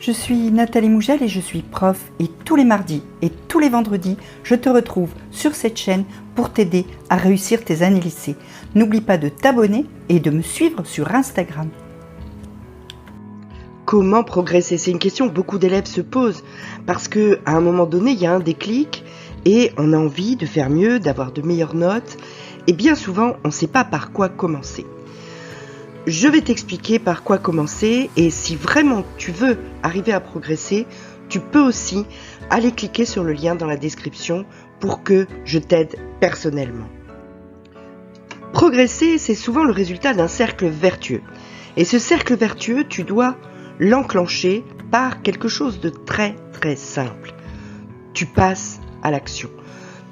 Je suis Nathalie Mougel et je suis prof et tous les mardis et tous les vendredis, je te retrouve sur cette chaîne pour t'aider à réussir tes années lycée. N'oublie pas de t'abonner et de me suivre sur Instagram. Comment progresser? C'est une question que beaucoup d'élèves se posent parce qu'à un moment donné, il y a un déclic et on a envie de faire mieux, d'avoir de meilleures notes et bien souvent, on ne sait pas par quoi commencer. Je vais t'expliquer par quoi commencer et si vraiment tu veux arriver à progresser, tu peux aussi aller cliquer sur le lien dans la description pour que je t'aide personnellement. Progresser, c'est souvent le résultat d'un cercle vertueux. Et ce cercle vertueux, tu dois l'enclencher par quelque chose de très très simple. Tu passes à l'action.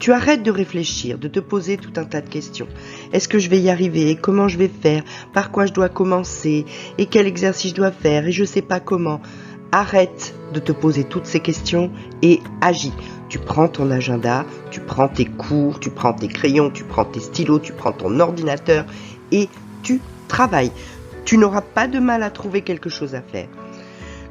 Tu arrêtes de réfléchir, de te poser tout un tas de questions. Est-ce que je vais y arriver? Comment je vais faire? Par quoi je dois commencer? Et quel exercice je dois faire? Et je ne sais pas comment. Arrête de te poser toutes ces questions et agis. Tu prends ton agenda, tu prends tes cours, tu prends tes crayons, tu prends tes stylos, tu prends ton ordinateur et tu travailles. Tu n'auras pas de mal à trouver quelque chose à faire.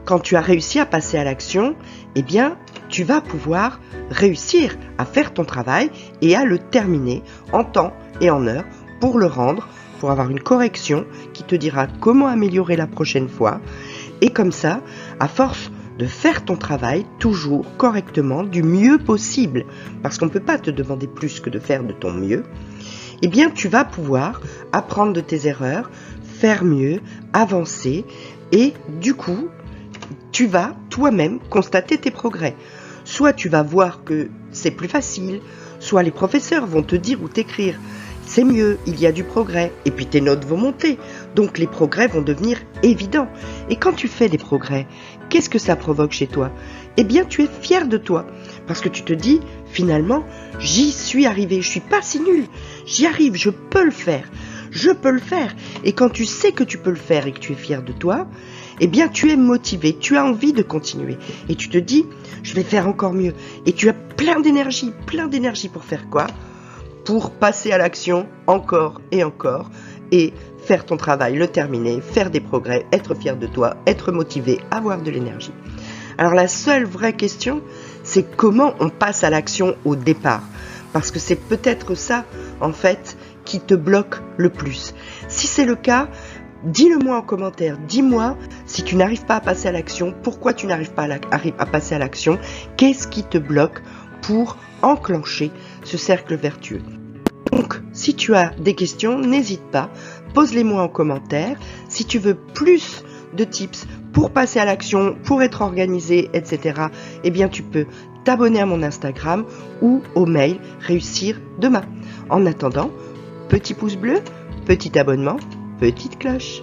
Quand tu as réussi à passer à l'action, eh bien, tu vas pouvoir réussir à faire ton travail et à le terminer en temps et en heure pour le rendre, pour avoir une correction qui te dira comment améliorer la prochaine fois. Et comme ça, à force de faire ton travail toujours correctement, du mieux possible, parce qu'on ne peut pas te demander plus que de faire de ton mieux, eh bien, tu vas pouvoir apprendre de tes erreurs, faire mieux, avancer et du coup, tu vas toi-même constater tes progrès. Soit tu vas voir que c'est plus facile, soit les professeurs vont te dire ou t'écrire « c'est mieux, il y a du progrès » et puis tes notes vont monter. Donc les progrès vont devenir évidents. Et quand tu fais des progrès, qu'est-ce que ça provoque chez toi? Eh bien tu es fier de toi parce que tu te dis finalement j'y suis arrivé, je suis pas si nul, j'y arrive, je peux le faire. Je peux le faire. Et quand tu sais que tu peux le faire et que tu es fier de toi, eh bien tu es motivé, tu as envie de continuer. Et tu te dis, je vais faire encore mieux. Et tu as plein d'énergie pour faire quoi? Pour passer à l'action encore et faire ton travail, le terminer, faire des progrès, être fier de toi, être motivé, avoir de l'énergie. Alors la seule vraie question, c'est comment on passe à l'action au départ. Parce que c'est peut-être ça, en fait, qui te bloque le plus. Si c'est le cas, dis-le-moi en commentaire. Dis-moi si tu n'arrives pas à passer à l'action, pourquoi tu n'arrives pas à passer à l'action, qu'est-ce qui te bloque pour enclencher ce cercle vertueux. Donc, si tu as des questions, n'hésite pas, pose-les-moi en commentaire. Si tu veux plus de tips pour passer à l'action, pour être organisé, etc., eh bien tu peux t'abonner à mon Instagram ou au mail Réussir Demain. En attendant, petit pouce bleu, petit abonnement, petite cloche.